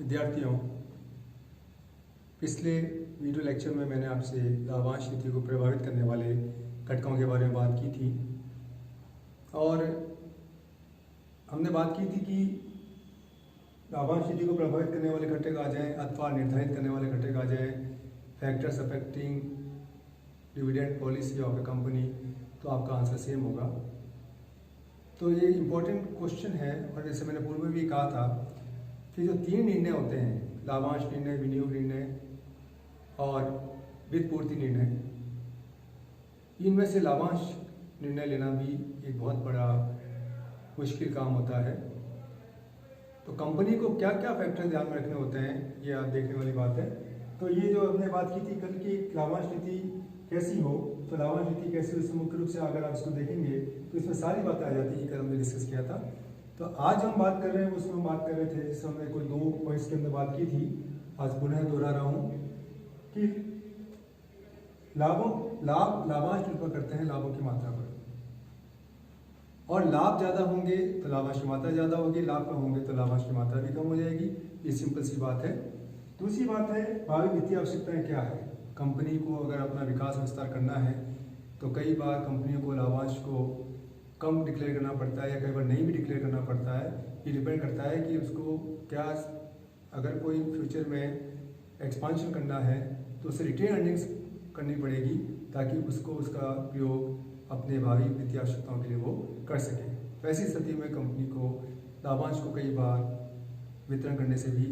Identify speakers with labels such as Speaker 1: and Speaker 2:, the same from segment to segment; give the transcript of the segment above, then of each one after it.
Speaker 1: विद्यार्थियों, पिछले video lecture में मैंने आपसे लाभांश नीति को प्रभावित करने वाले घटकों के बारे में बात की थी और हमने बात की थी कि लाभांश नीति को प्रभावित करने वाले घटक आ जाएं अथवा निर्धारित करने वाले घटक आ जाएं factors affecting dividend policy of A company, तो आपका आंसर सेम होगा। तो ये इम्पोर्टेंट क्वेश्चन है और जैसे मैंने पूर्व में भी कहा था कि जो तीन निर्णय होते हैं, लाभांश निर्णय, विनियोग निर्णय और वित्त पूर्ति निर्णय, इनमें से लाभांश निर्णय लेना भी एक बहुत बड़ा मुश्किल काम होता है। तो कंपनी को क्या क्या फैक्टर ध्यान में रखने होते हैं, ये आप देखने वाली बात है। तो ये जो हमने बात की थी कल की, लाभांश नीति कैसी हो, तो लाभांश नीति कैसी हो, इसमें मुख्य रूप से अगर आप इसको देखेंगे तो इसमें सारी बातें आ जाती हैं। कल हमने डिस्कस किया था। तो आज हम बात कर रहे हैं, उसमें हम बात कर रहे थे, जिसमें हमने कोई 2 पॉइंट्स के अंदर बात की थी। आज पुनः दोहरा रहा हूँ कि लाभांश निर्भर करते हैं लाभों की मात्रा पर, और लाभ ज़्यादा होंगे तो लाभांश की मात्रा ज़्यादा होगी, लाभ कम होंगे तो लाभांश की मात्रा भी कम हो जाएगी। ये सिंपल सी बात है। दूसरी बात है, भावी वित्तीय आवश्यकताएं क्या है। कंपनी को अगर अपना विकास विस्तार करना है तो कई बार कंपनियों को लाभांश को कम डिक्लेयर करना पड़ता है या कई बार नहीं भी डिक्लेयर करना पड़ता है। ये डिपेंड करता है कि उसको क्या, अगर कोई फ्यूचर में एक्सपांशन करना है तो उसे रिटेन अर्निंग्स करनी पड़ेगी ताकि उसको उसका उपयोग अपने भावी वित्तीय आवश्यकताओं के लिए वो कर सके। वैसी स्थिति में कंपनी को लाभांश को कई बार वितरण करने से भी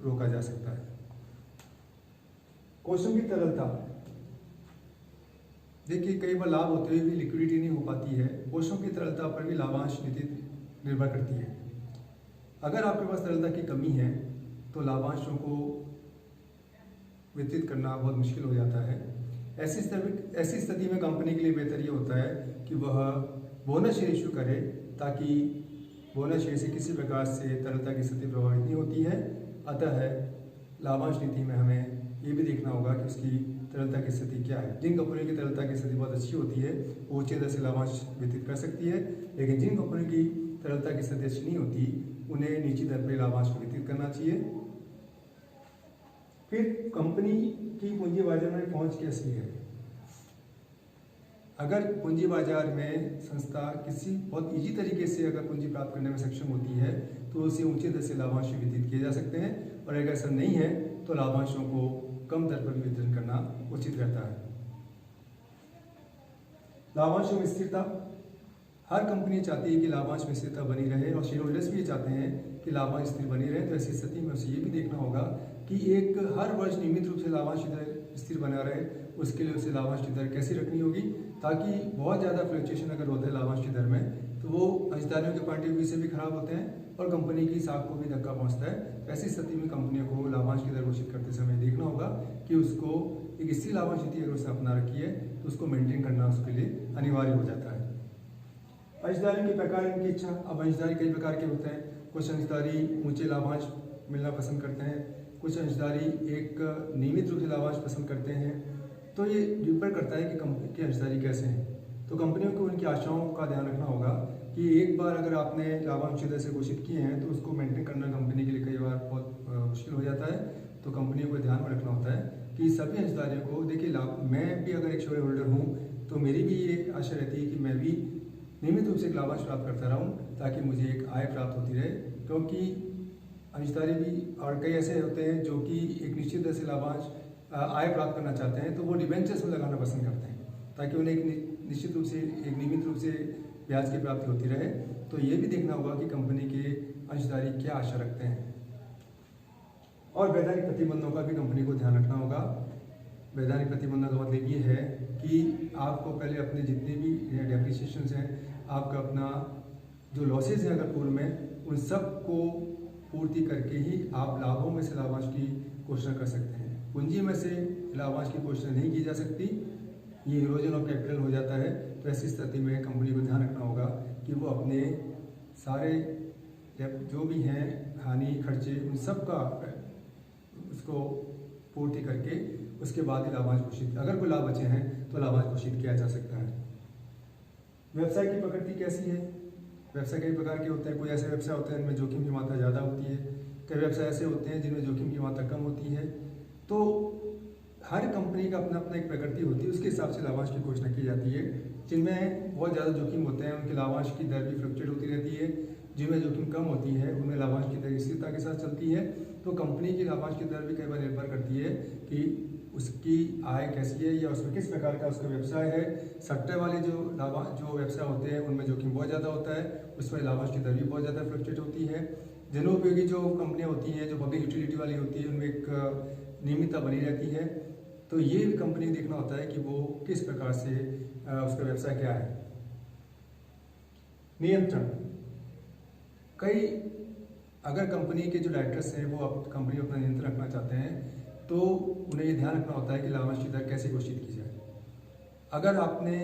Speaker 1: रोका जा सकता है। कोषों की तरलता, देखिए कई बार लाभ होते हुए भी लिक्विडिटी नहीं हो पाती है। कोषों की तरलता पर भी लाभांश नीति निर्भर करती है। अगर आपके पास तरलता की कमी है तो लाभांशों को वितरित करना बहुत मुश्किल हो जाता है। ऐसी स्थिति में कंपनी के लिए बेहतर ये होता है कि वह बोनस शेयर इशू करे ताकि बोनस शेयर से किसी प्रकार से तरलता की स्थिति प्रभावित नहीं होती है। अतः लाभांश नीति में हमें ये भी देखना होगा कि उसकी तरलता की स्थिति क्या है। जिन कंपनियों की तरलता की स्थिति बहुत अच्छी होती है वो उच्च दर से लाभांश वितरित कर सकती है, लेकिन जिन कंपनियों की तरलता की स्थिति अच्छी नहीं होती उन्हें निश्चित दर पर लाभांश वितरित करना चाहिए। फिर कंपनी की पूंजी बाजार में पहुंच कैसी है। अगर पूंजी बाजार में संस्था किसी बहुत इजी तरीके से अगर पूंजी प्राप्त करने में सक्षम होती है तो उसे ऊंचे दर से लाभांश वितरित किए जा सकते हैं, और अगर ऐसा नहीं है तो लाभांशों को कम दर पर वितरण करना उचित रहता है। लाभांशों में स्थिरता, हर कंपनी चाहती है कि लाभांश में स्थिरता बनी रहे और शेयर होल्डर्स भी ये चाहते हैं कि लाभांश स्थिर बनी रहे। तो ऐसी स्थिति में उसे ये भी देखना होगा कि एक हर वर्ष नियमित रूप से लाभांश दर स्थिर बना रहे। उसके लिए उसे लाभांश की दर कैसी रखनी होगी ताकि बहुत ज़्यादा फ्लक्चुएशन अगर होता है लाभांश की दर में तो वो अंशधारियों के पॉइंट ऑफ व्यू से भी खराब होते हैं और कंपनी की साख को भी धक्का पहुंचता है। ऐसी स्थिति में कंपनियों को लाभांश की दर घोषित करते समय देखना होगा कि उसको एक स्थिर लाभांश नीति अगर उसने अपना रखी है तो उसको मेंटेन करना उसके लिए अनिवार्य हो जाता है। अंशधारियों के प्रकार, इनकी इच्छा। अब अंशधारी कई प्रकार के होते हैं। कुछ अंशधारी ऊंचे लाभांश मिलना पसंद करते हैं, कुछ अंशधारी एक नियमित रूप से लाभांश पसंद करते हैं। तो ये निर्भर करता है कि कंपनी के अंशधारी कैसे हैं। तो कंपनियों को उनकी आशाओं का ध्यान रखना होगा कि एक बार अगर आपने लाभांश दर से घोषित किए हैं तो उसको मेंटेन करना कंपनी के लिए कई बार बहुत मुश्किल हो जाता है। तो कंपनियों को ध्यान में रखना होता है कि सभी अंशधारियों को, देखिए मैं भी अगर एक शेयर होल्डर हूँ तो मेरी भी ये आशा रहती है कि मैं भी नियमित रूप से एक लाभांश प्राप्त करता रहूँ ताकि मुझे एक आय प्राप्त होती रहे। क्योंकि अंशधारी भी और कई ऐसे होते हैं जो कि एक निश्चित दर से लाभांश आय प्राप्त करना चाहते हैं तो वो डिबेंचर्स में लगाना पसंद करते हैं ताकि उन्हें एक निश्चित रूप से, एक नियमित रूप से ब्याज की प्राप्ति होती रहे। तो ये भी देखना होगा कि कंपनी के अंशधारी क्या आशा रखते हैं। और वैधानिक प्रतिबंधों का भी कंपनी को ध्यान रखना होगा। वैधानिक प्रतिबंधों का मतलब ये है कि आपको पहले अपने जितने भी डेप्रिसिएशंस हैं, आपका अपना जो लॉसेज हैं अगर पूर्व में, उन सब को पूर्ति करके ही आप लाभों में से लाभांश की घोषणा कर सकते हैं। पूंजी में से लाभांश की घोषणा नहीं की जा सकती, ये इरोजन ऑफ कैपिटल हो जाता है। तो ऐसी स्थिति में कंपनी को ध्यान रखना होगा कि वो अपने सारे जो भी हैं हानि खर्चे, उन सब का उसको पूर्ति करके उसके बाद ही लाभांश घोषित, अगर कोई लाभ बचे हैं तो लाभांश घोषित किया जा सकता है। व्यवसाय की प्रकृति कैसी है। व्यवसाय कई प्रकार के होते हैं। कोई ऐसे व्यवसाय होते हैं जिनमें जोखिम की मात्रा ज़्यादा होती है, कई व्यवसाय ऐसे होते हैं जिनमें जोखिम की मात्रा कम होती है। तो हर कंपनी का अपना अपना एक प्रकृति होती है, उसके हिसाब से लाभांश की घोषणा की जाती है। जिनमें बहुत ज़्यादा जोखिम होते हैं उनके लाभांश की दर भी फ्लक्चुएट होती रहती है, जिनमें जोखिम कम होती है उनमें लाभांश की दर स्थिरता के साथ चलती है। तो कंपनी की लाभांश की दर भी कई बार निर्भर करती है कि उसकी आय कैसी है या उसमें किस प्रकार का उसका व्यवसाय है। सेक्टर वाले जो व्यवसाय होते हैं उनमें जोखिम बहुत ज़्यादा होता है, उसमें लाभांश की दर भी बहुत ज़्यादा फ्लक्चुएट होती है। जनोपयोगी जो कंपनियाँ होती हैं, जो पब्लिक यूटिलिटी वाली होती है, उनमें एक नियमितता बनी रहती है। तो ये भी कंपनी को देखना होता है कि वो किस प्रकार से उसका व्यवसाय क्या है। नियंत्रण, कई अगर कंपनी के जो डायरेक्टर्स हैं वो कंपनी अपना नियंत्रण रखना चाहते हैं तो उन्हें ये ध्यान रखना होता है कि लाभांश की दर कैसे घोषित की जाए। अगर आपने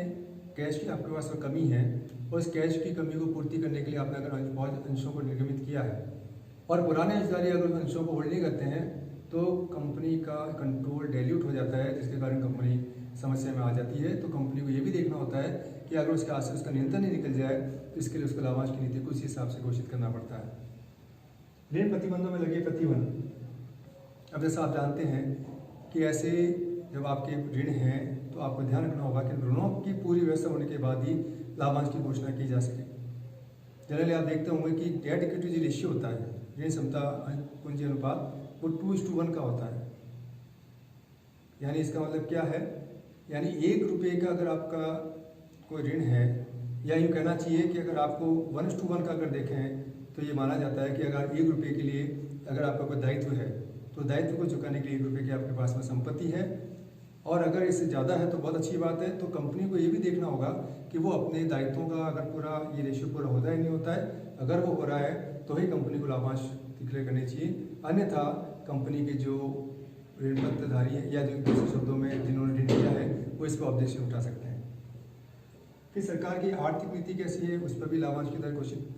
Speaker 1: कैश की आपके पास कमी है और उस कैश की कमी को पूर्ति करने के लिए आपने अगर बहुत अंशों को निर्गमित किया है और पुराने अंशधारी अगर उन अंशों को होल्ड नहीं करते हैं तो कंपनी का कंट्रोल डाइल्यूट हो जाता है, जिसके कारण कंपनी समस्या में आ जाती है। तो कंपनी को ये भी देखना होता है कि अगर उसके हाथ से उसका नियंत्रण नहीं निकल जाए तो इसके लिए उसको लाभांश की नीति को उसी हिसाब से घोषित करना पड़ता है। ऋण प्रतिबंधों में लगे प्रतिबंध, अब जैसा आप जानते हैं कि ऐसे जब आपके ऋण हैं तो आपको ध्यान रखना होगा कि ऋणों की पूरी व्यवस्था होने के बाद ही लाभांश की घोषणा की जा सके। जनरली आप देखते होंगे कि डेट इक्विटी जो रेशियो होता है, ऋण क्षमता पूंजी अनुपात, वो 2:1 का होता है। यानी इसका मतलब क्या है, यानी 1 रुपये का अगर आपका कोई ऋण है, या यूँ कहना चाहिए कि अगर आपको 1:1 का अगर देखें तो ये माना जाता है कि अगर 1 रुपये के लिए अगर आपका कोई दायित्व है तो दायित्व को चुकाने के लिए 1 रुपये की आपके पास में संपत्ति है, और अगर इससे ज़्यादा है तो बहुत अच्छी बात है। तो कंपनी को ये भी देखना होगा कि वो अपने दायित्वों का अगर पूरा ये रेशियो पूरा होता है नहीं होता है। अगर वो हो रहा है तो ही कंपनी को लाभांश डिक्लेयर करनी चाहिए, अन्यथा कंपनी के जो ऋण पत्रधारी है या जो दूसरे शब्दों में जिन्होंने ऋण लिया है वो इस पर ऑब्जेक्शन उठा सकते हैं। कि सरकार की आर्थिक नीति कैसी है, उस पर भी लाभांश की दर घोषित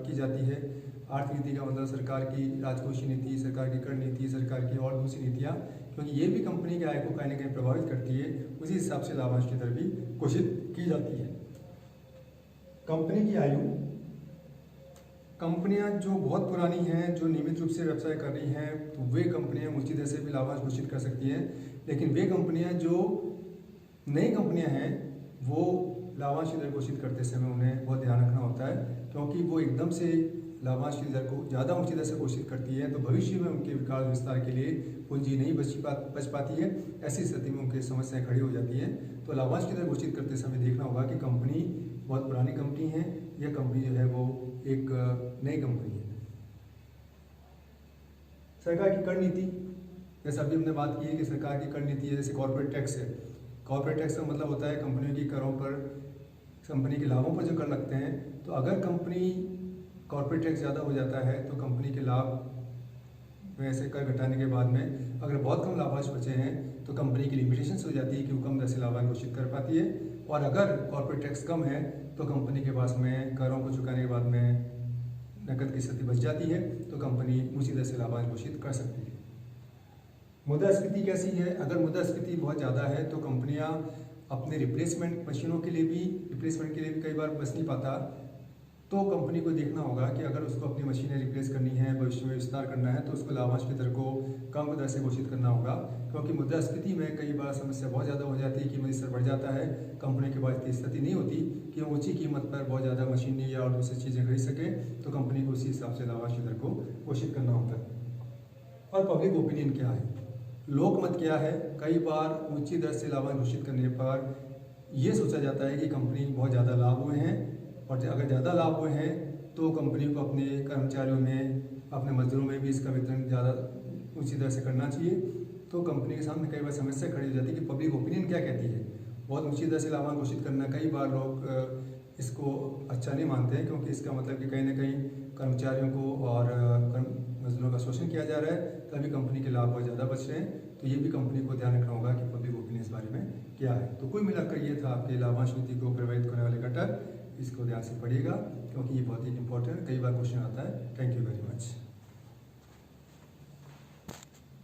Speaker 1: की जाती है। आर्थिक नीति का मतलब सरकार की राजकोषीय नीति, सरकार की कर नीति, सरकार की और दूसरी नीतियाँ, क्योंकि ये भी कंपनी के आय को कहीं ना कहीं प्रभावित करती है, उसी हिसाब से लाभांश की दर भी घोषित की जाती है। कंपनी की आयु, कंपनियां जो बहुत पुरानी हैं, जो नियमित रूप से व्यवसाय कर रही हैं, तो वे कंपनियां ऊंची दर से भी लाभांश घोषित कर सकती हैं। लेकिन वे कंपनियां जो नई कंपनियां हैं वो लाभांश की दर घोषित करते समय उन्हें बहुत ध्यान रखना होता है, क्योंकि वो एकदम से लाभांश की दर को ज़्यादा ऊंची दर से घोषित करती है तो भविष्य में उनके विकास विस्तार के लिए पूंजी नहीं बच पाती है। ऐसी स्थिति में उनकी समस्याएं खड़ी हो जाती हैं। तो लाभांश की दर घोषित करते समय देखना होगा कि कंपनी बहुत पुरानी कंपनी है या कंपनी जो है वो एक नई कंपनी है। सरकार की कर नीति, जैसा अभी हमने बात की है कि सरकार की कर नीति है, जैसे कॉर्पोरेट टैक्स है। कॉर्पोरेट टैक्स का मतलब होता है कंपनियों की करों पर, कंपनी के लाभों पर जो कर लगते हैं। तो अगर कंपनी कॉर्पोरेट टैक्स ज़्यादा हो जाता है तो कंपनी के लाभ में से कर घटाने के बाद में अगर बहुत कम लाभांश बचे हैं तो कंपनी की लिमिटेशंस हो जाती है कि वो कम दर से लाभांश घोषित कर पाती है। और अगर कॉर्पोरेट टैक्स कम है तो कंपनी के पास में करों को चुकाने के बाद में नकद की स्थिति बच जाती है, तो कंपनी उसी दर से लाभांश घोषित कर सकती है। मुद्रास्फीति कैसी है, अगर मुद्रास्फीति बहुत ज़्यादा है तो कंपनियां अपने रिप्लेसमेंट मशीनों के लिए भी कई बार बच नहीं पाता। तो कंपनी को देखना होगा कि अगर उसको अपनी मशीनें रिप्लेस करनी है, भविष्य में विस्तार करना है, तो उसको लाभांश की दर को कम दर से घोषित करना होगा, क्योंकि मुद्रास्फीति में कई बार समस्या बहुत ज़्यादा हो जाती है, कीमत स्तर बढ़ जाता है, कंपनी के पास इतनी स्थिति नहीं होती कि वो ऊँची कीमत पर बहुत ज़्यादा मशीनरी या और दूसरी चीज़ें खरीद सके, तो कंपनी को उसी हिसाब से लाभांश की दर को घोषित करना होता है। और पब्लिक ओपिनियन क्या है, लोकमत क्या है। कई बार ऊँची दर से लाभांश घोषित करने पर यह सोचा जाता है कि कंपनी बहुत ज़्यादा लाभ हुए हैं, और अगर ज़्यादा लाभ हुए हैं तो कंपनी को अपने कर्मचारियों में, अपने मजदूरों में भी इसका वितरण ज़्यादा ऊंची दर से करना चाहिए। तो कंपनी के सामने कई बार समस्या खड़ी हो जाती है कि पब्लिक ओपिनियन क्या कहती है। बहुत ऊंची दर से लाभांश घोषित करना, कई बार लोग इसको अच्छा नहीं मानते हैं, क्योंकि इसका मतलब कि कहीं ना कहीं कर्मचारियों को और मजदूरों का शोषण किया जा रहा है, तभी कंपनी के लाभ बहुत ज़्यादा बच रहे हैं। तो ये भी कंपनी को ध्यान रखना होगा कि पब्लिक ओपिनियन इस बारे में क्या है। तो कुल मिलाकर ये था आपके लाभांश नीति को प्रभावित करने वाले घटक। इसको ध्यान से पढ़िएगा क्योंकि ये बहुत ही इंपॉर्टेंट, कई बार क्वेश्चन आता है। Thank you very much.